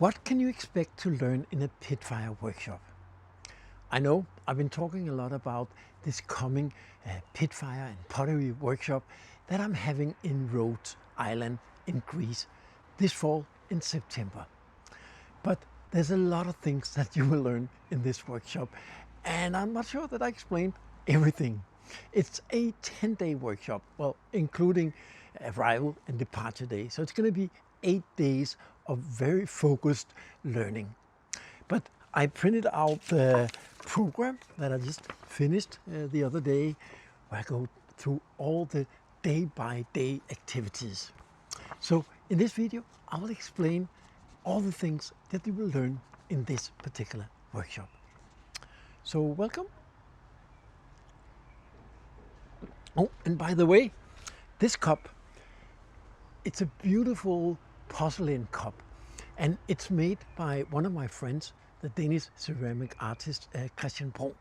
What can you expect to learn in a Pitfire workshop? I know I've been talking a lot about this coming Pitfire and Pottery workshop that I'm having in Rhodes Island in Greece this fall in September. But there's a lot of things that you will learn in this workshop, and I'm not sure that I explained everything. It's a 10-day workshop, well, including arrival and departure day. So it's going to be 8 days of very focused learning. But I printed out the program that I just finished the other day, where I go through all the day-by-day activities. So in this video, I will explain all the things that you will learn in this particular workshop. So welcome. Oh, and by the way, this cup, it's a beautiful porcelain cup, and it's made by one of my friends, the Danish ceramic artist Christian Brun.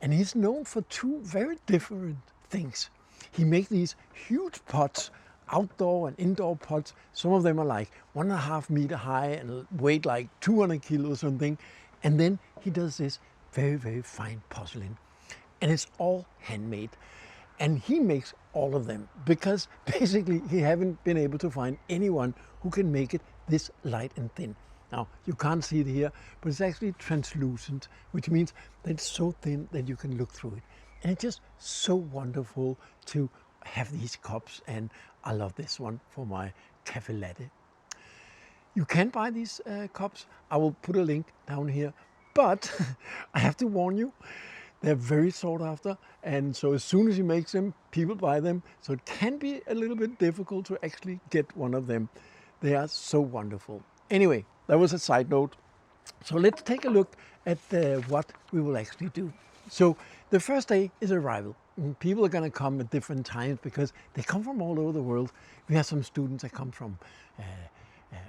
And he's known for two very different things. He makes these huge pots, outdoor and indoor pots. Some of them are like 1.5 meters high and weight like 200 kilos or something. And then he does this very, very fine porcelain. And it's all handmade. And he makes all of them because basically he haven't been able to find anyone who can make it this light and thin. Now, you can't see it here, but it's actually translucent, which means that it's so thin that you can look through it. And it's just so wonderful to have these cups, and I love this one for my cafe latte. You can buy these cups. I will put a link down here, but I have to warn you, they're very sought after, and so as soon as he makes them, people buy them. So it can be a little bit difficult to actually get one of them. They are so wonderful. Anyway, that was a side note. So let's take a look at what we will actually do. So the first day is arrival. People are going to come at different times because they come from all over the world. We have some students that come from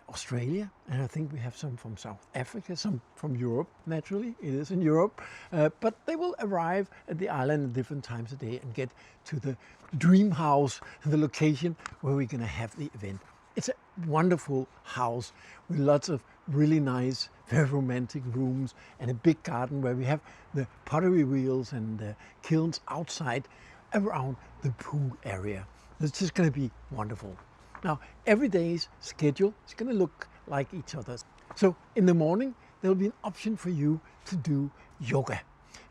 Australia, and I think we have some from South Africa, some from Europe. Naturally, it is in Europe, but they will arrive at the island at different times a day and get to the dream house, the location where we're going to have the event. It's a wonderful house with lots of really nice, very romantic rooms and a big garden where we have the pottery wheels and the kilns outside around the pool area. It's just going to be wonderful. Now, every day's schedule is going to look like each other's. So in the morning, there'll be an option for you to do yoga.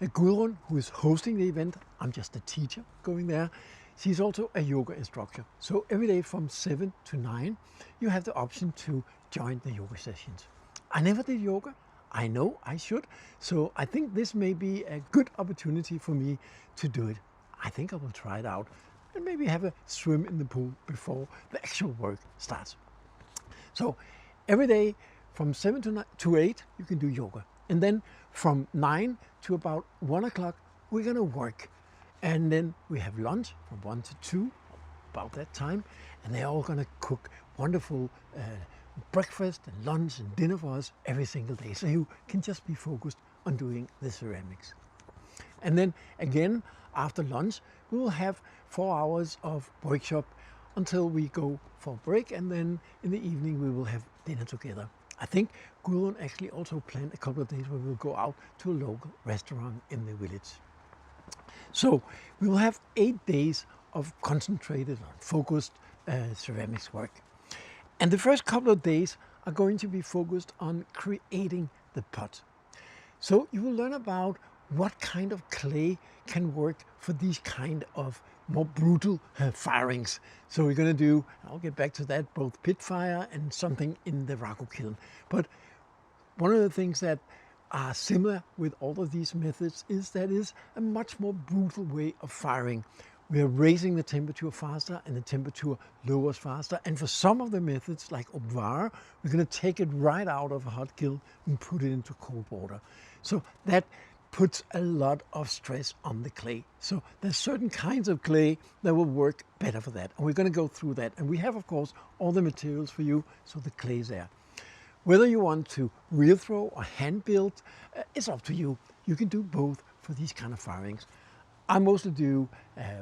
Gudrun, who is hosting the event, I'm just a teacher going there. She's also a yoga instructor. So every day from 7 to 9, you have the option to join the yoga sessions. I never did yoga. I know I should. So I think this may be a good opportunity for me to do it. I think I will try it out and maybe have a swim in the pool before the actual work starts. So every day from 7 to 8, you can do yoga. And then from 9 to about 1 o'clock, we're going to work. And then we have lunch from 1 to 2, about that time. And they're all going to cook wonderful breakfast and lunch and dinner for us every single day. So you can just be focused on doing the ceramics. And then again, after lunch, we will have 4 hours of workshop until we go for break. And then in the evening, we will have dinner together. I think Gudrun actually also planned a couple of days where we'll go out to a local restaurant in the village. So we will have 8 days of concentrated and focused ceramics work. And the first couple of days are going to be focused on creating the pot. So you will learn about what kind of clay can work for these kind of more brutal firings. So we're going to do, I'll get back to that, both Pitfire and something in the Raku kiln. But one of the things that are similar with all of these methods is that it's a much more brutal way of firing. We are raising the temperature faster and the temperature lowers faster. And for some of the methods like Obvara, we're going to take it right out of a hot kiln and put it into cold water. So that puts a lot of stress on the clay. So there's certain kinds of clay that will work better for that. And we're going to go through that. And we have, of course, all the materials for you, so the clay is there. Whether you want to reel throw or hand build, it's up to you. You can do both for these kind of firings. I mostly do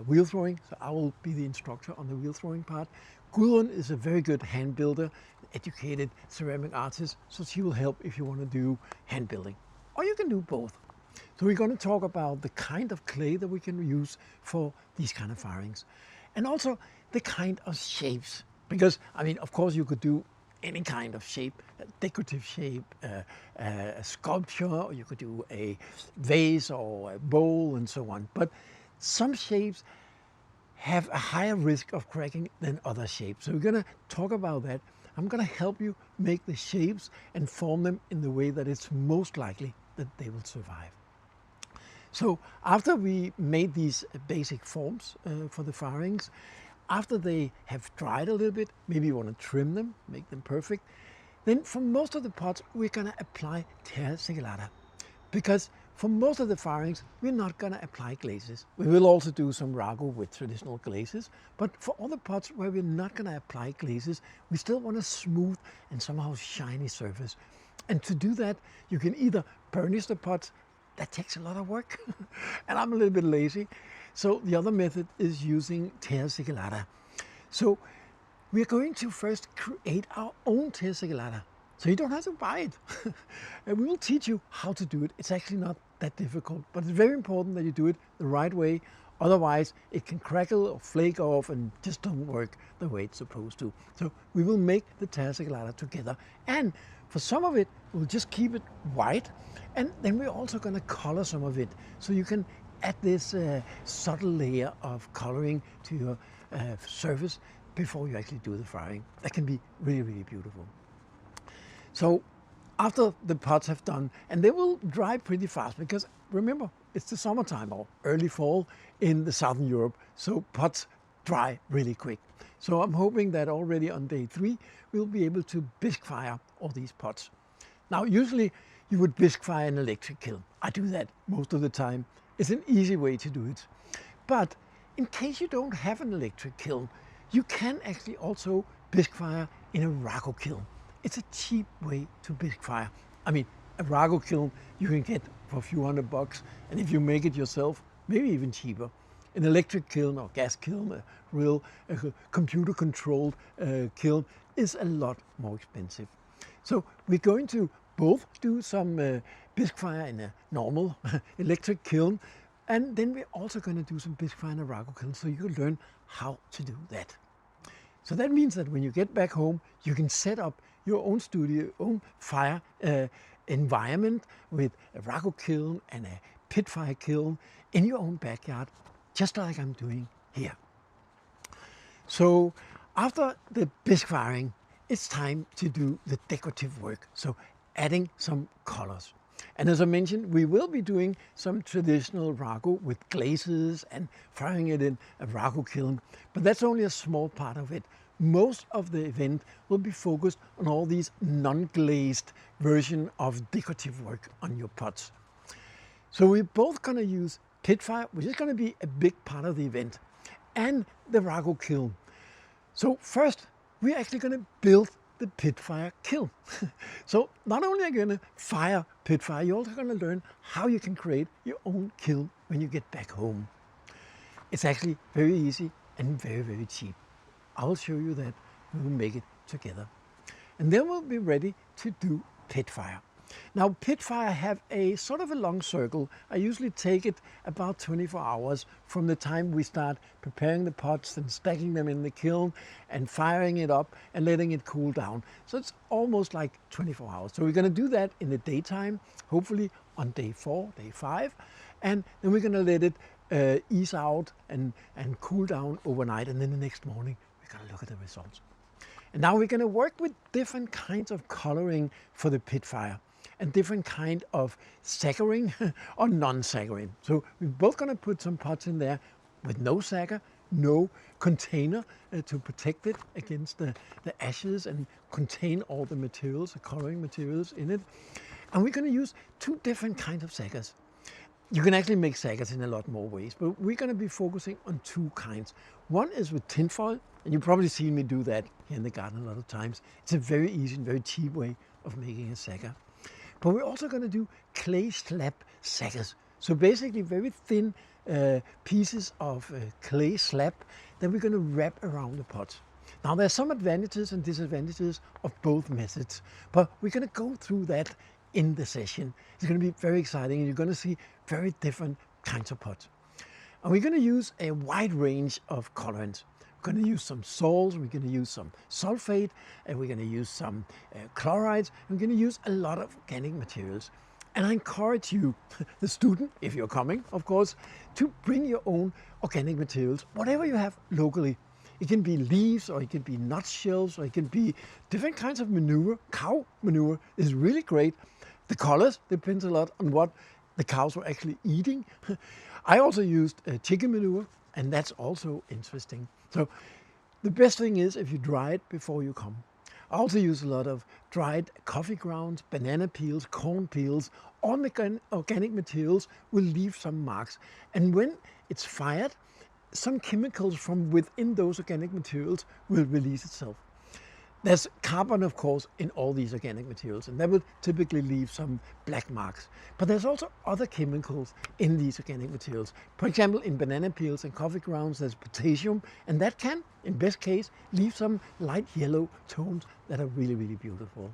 wheel throwing, so I will be the instructor on the wheel throwing part. Gudrun is a very good hand builder, educated ceramic artist, so she will help if you want to do hand building. Or you can do both. So we're going to talk about the kind of clay that we can use for these kind of firings. And also the kind of shapes. Because, I mean, of course you could do any kind of shape, a decorative shape, a sculpture, or you could do a vase or a bowl and so on. But some shapes have a higher risk of cracking than other shapes. So we're going to talk about that. I'm going to help you make the shapes and form them in the way that it's most likely that they will survive. So after we made these basic forms for the firings, after they have dried a little bit, maybe you want to trim them, make them perfect, then for most of the pots we're going to apply Terra Sigillata. Because for most of the firings we're not going to apply glazes. We will also do some Raku with traditional glazes, but for other pots where we're not going to apply glazes, we still want a smooth and somehow shiny surface. And to do that, you can either burnish the pots. That takes a lot of work and I'm a little bit lazy. So the other method is using Terra Sigillata. So we're going to first create our own Terra Sigillata. So you don't have to buy it. And we will teach you how to do it. It's actually not that difficult, but it's very important that you do it the right way. Otherwise it can crackle or flake off and just don't work the way it's supposed to. So we will make the Terra Sigillata together. And for some of it, we'll just keep it white. And then we're also going to color some of it. So you can add this subtle layer of coloring to your surface before you actually do the firing. That can be really, really beautiful. So after the pots have done, and they will dry pretty fast because remember, it's the summertime or early fall in the Southern Europe. So pots dry really quick. So I'm hoping that already on day 3, we'll be able to bisque fire all these pots. Now, usually you would bisque fire an electric kiln. I do that most of the time. It's an easy way to do it. But in case you don't have an electric kiln, you can actually also bisque fire in a Raku kiln. It's a cheap way to bisque fire. I mean, a Raku kiln you can get for a few $100, and if you make it yourself, maybe even cheaper. An electric kiln or gas kiln, a real computer-controlled kiln, is a lot more expensive. So we're going to both do some bisque fire in a normal electric kiln, and then we're also going to do some bisque fire in a Raku kiln, so you can learn how to do that. So that means that when you get back home, you can set up your own studio, own fire environment with a Raku kiln and a Pitfire kiln in your own backyard, just like I'm doing here. So after the bisque firing, it's time to do the decorative work, so adding some colors. And as I mentioned, we will be doing some traditional Raku with glazes and firing it in a Raku kiln, but that's only a small part of it. Most of the event will be focused on all these non-glazed version of decorative work on your pots. So we're both going to use Pitfire, which is going to be a big part of the event, and the Raku kiln. So first, we're actually going to build the Pitfire kiln. So not only are you going to fire Pitfire, you're also going to learn how you can create your own kiln when you get back home. It's actually very easy and very, very cheap. I will show you that. We will make it together. And then we'll be ready to do Pitfire. Now, Pitfire have a sort of a long circle. I usually take it about 24 hours from the time we start preparing the pots and stacking them in the kiln and firing it up and letting it cool down. So it's almost like 24 hours. So we're going to do that in the daytime, hopefully on day 4, day 5. And then we're going to let it ease out and cool down overnight. And then the next morning, we're going to look at the results. And now we're going to work with different kinds of coloring for the Pitfire and different kind of saggaring or non-saggaring. So we're both going to put some pots in there with no saggar, no container to protect it against the ashes and contain all the materials, the coloring materials in it. And we're going to use 2 different kinds of saggars. You can actually make saggars in a lot more ways, but we're going to be focusing on 2 kinds. One is with tinfoil, and you've probably seen me do that here in the garden a lot of times. It's a very easy and very cheap way of making a saggar. But we're also going to do clay slab saggars. So basically very thin pieces of clay slab that we're going to wrap around the pots. Now there's some advantages and disadvantages of both methods, but we're going to go through that in the session. It's going to be very exciting and you're going to see very different kinds of pots. And we're going to use a wide range of colorants. We're going to use some salts, we're going to use some sulfate, and we're going to use some chlorides. We're going to use a lot of organic materials. And I encourage you, the student, if you're coming, of course, to bring your own organic materials, whatever you have locally. It can be leaves, or it can be nut shells, or it can be different kinds of manure. Cow manure is really great. The colors depends a lot on what the cows were actually eating. I also used chicken manure, and that's also interesting. So the best thing is if you dry it before you come. I also use a lot of dried coffee grounds, banana peels, corn peels. All organic materials will leave some marks. And when it's fired, some chemicals from within those organic materials will release itself. There's carbon, of course, in all these organic materials, and that will typically leave some black marks. But there's also other chemicals in these organic materials. For example, in banana peels and coffee grounds, there's potassium, and that can, in best case, leave some light yellow tones that are really, really beautiful.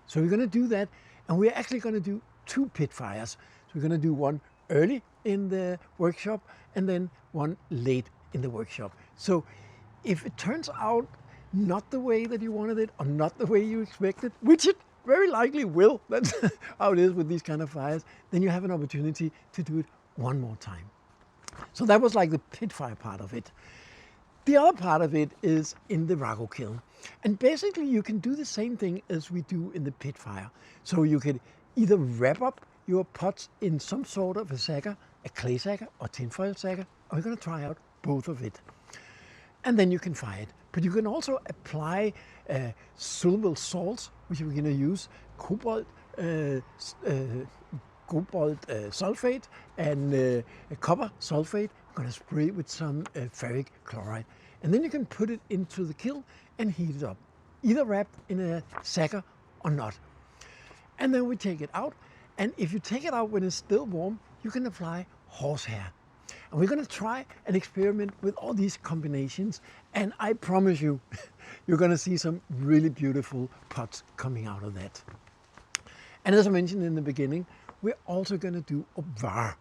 So we're going to do that, and we're actually going to do 2 pit fires. So we're going to do one early in the workshop, and then one late in the workshop. So if it turns out not the way that you wanted it, or not the way you expected, which it very likely will, that's how it is with these kind of fires, then you have an opportunity to do it one more time. So that was like the pit fire part of it. The other part of it is in the Raku kiln. And basically you can do the same thing as we do in the pit fire. So you can either wrap up your pots in some sort of a saggar, a clay saggar or tinfoil saggar, or we're going to try out both of it. And then you can fire it. But you can also apply soluble salts, which we're going to use cobalt sulfate and copper sulfate. We're going to spray with some ferric chloride. And then you can put it into the kiln and heat it up, either wrapped in a saggar or not. And then we take it out. And if you take it out when it's still warm, you can apply horsehair. And we're going to try and experiment with all these combinations. And I promise you, you're going to see some really beautiful pots coming out of that. And as I mentioned in the beginning, we're also going to do Obvara.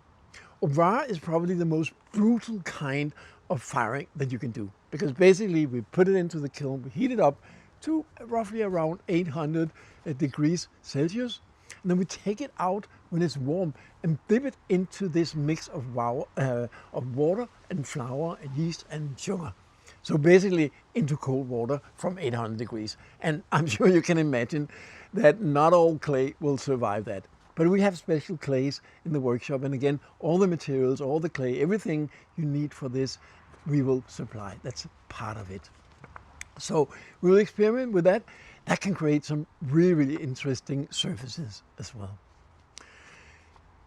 Obvara is probably the most brutal kind of firing that you can do. Because basically we put it into the kiln, we heat it up to roughly around 800 degrees Celsius. And then we take it out when it's warm and dip it into this mix of water and flour and yeast and sugar. So basically into cold water from 800 degrees. And I'm sure you can imagine that not all clay will survive that. But we have special clays in the workshop. And again, all the materials, all the clay, everything you need for this, we will supply. That's part of it. So we'll experiment with that. That can create some really, really interesting surfaces as well.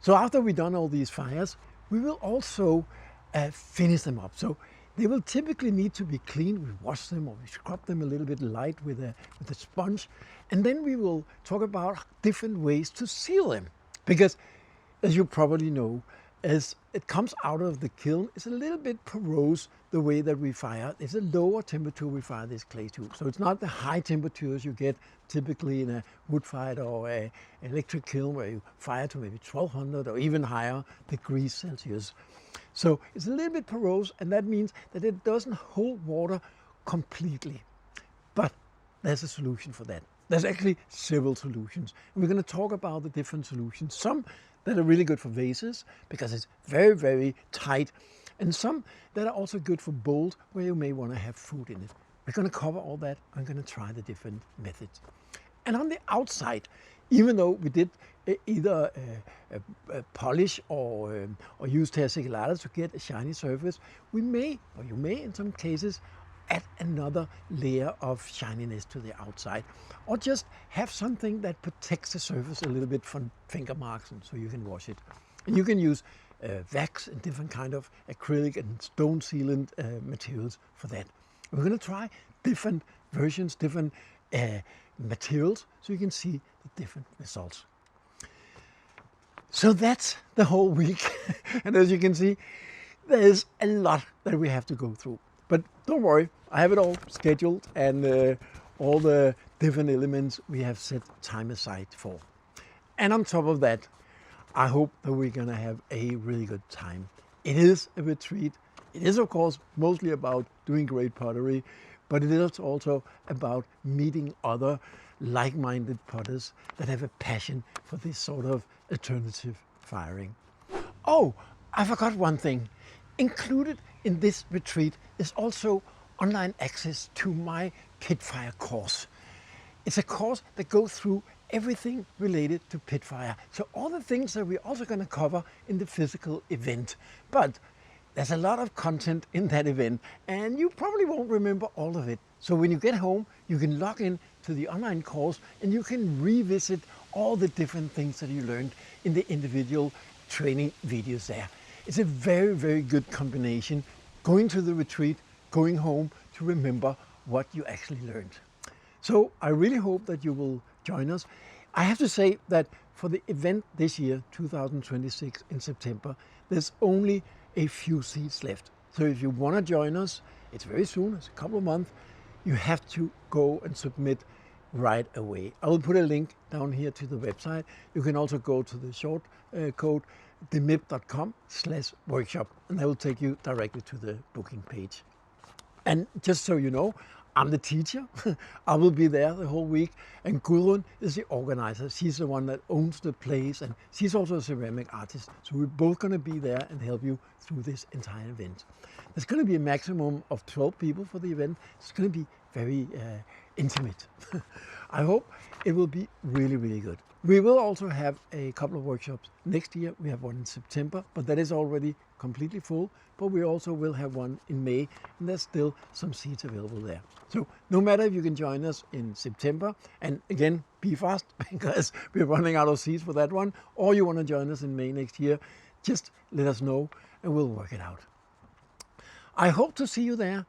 So after we've done all these fires, we will also finish them up. So they will typically need to be cleaned. We wash them or we scrub them a little bit light with a sponge. And then we will talk about different ways to seal them. Because as you probably know, as it comes out of the kiln, it's a little bit porous the way that we fire. It's a lower temperature we fire this clay to. So it's not the high temperatures you get typically in a wood-fired or an electric kiln where you fire to maybe 1200 or even higher degrees Celsius. So it's a little bit porous, and that means that it doesn't hold water completely. But there's a solution for that. There's actually several solutions. And we're going to talk about the different solutions. Some that are really good for vases because it's very, very tight. And some that are also good for bowls where you may want to have food in it. We're going to cover all that. I'm going to try the different methods. And on the outside, even though we did either polish or use Terra Sigillata to get a shiny surface, we may, or you may in some cases, add another layer of shininess to the outside, or just have something that protects the surface a little bit from finger marks, and so you can wash it. And you can use wax and different kind of acrylic and stone sealant materials for that. We're going to try different versions, different materials, so you can see the different results. So that's the whole week. And as you can see, there's a lot that we have to go through. But don't worry, I have it all scheduled, and all the different elements we have set time aside for. And on top of that, I hope that we're gonna have a really good time. It is a retreat. It is, of course, mostly about doing great pottery, but it is also about meeting other like-minded potters that have a passion for this sort of alternative firing. Oh, I forgot one thing. Included in this retreat is also online access to my Pitfire course. It's a course that goes through everything related to Pitfire. So all the things that we're also going to cover in the physical event. But there's a lot of content in that event, and you probably won't remember all of it. So when you get home, you can log in to the online course and you can revisit all the different things that you learned in the individual training videos there. It's a very, very good combination, going to the retreat, going home to remember what you actually learned. So I really hope that you will join us. I have to say that for the event this year, 2026 in September, there's only a few seats left. So if you want to join us, it's very soon, it's a couple of months, you have to go and submit right away. I will put a link down here to the website. You can also go to the short code demip.com/workshop, and that will take you directly to the booking page. And just so you know, I'm the teacher. I will be there the whole week, and Gudrun is the organizer. She's the one that owns the place, and she's also a ceramic artist. So we're both going to be there and help you through this entire event. There's going to be a maximum of 12 people for the event. It's going to be very intimate. I hope it will be really, really good. We will also have a couple of workshops next year. We have one in September, but that is already completely full. But we also will have one in May, and there's still some seats available there. So no matter if you can join us in September, and again, be fast because we're running out of seats for that one, or you want to join us in May next year, just let us know and we'll work it out. I hope to see you there.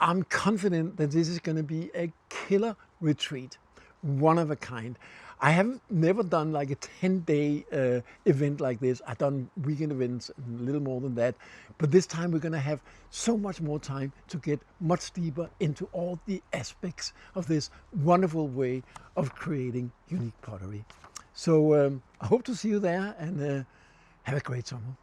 I'm confident that this is going to be a killer retreat, one of a kind. I have never done like a 10-day event like this. I've done weekend events and a little more than that. But this time we're going to have so much more time to get much deeper into all the aspects of this wonderful way of creating unique pottery. So I hope to see you there, and have a great summer.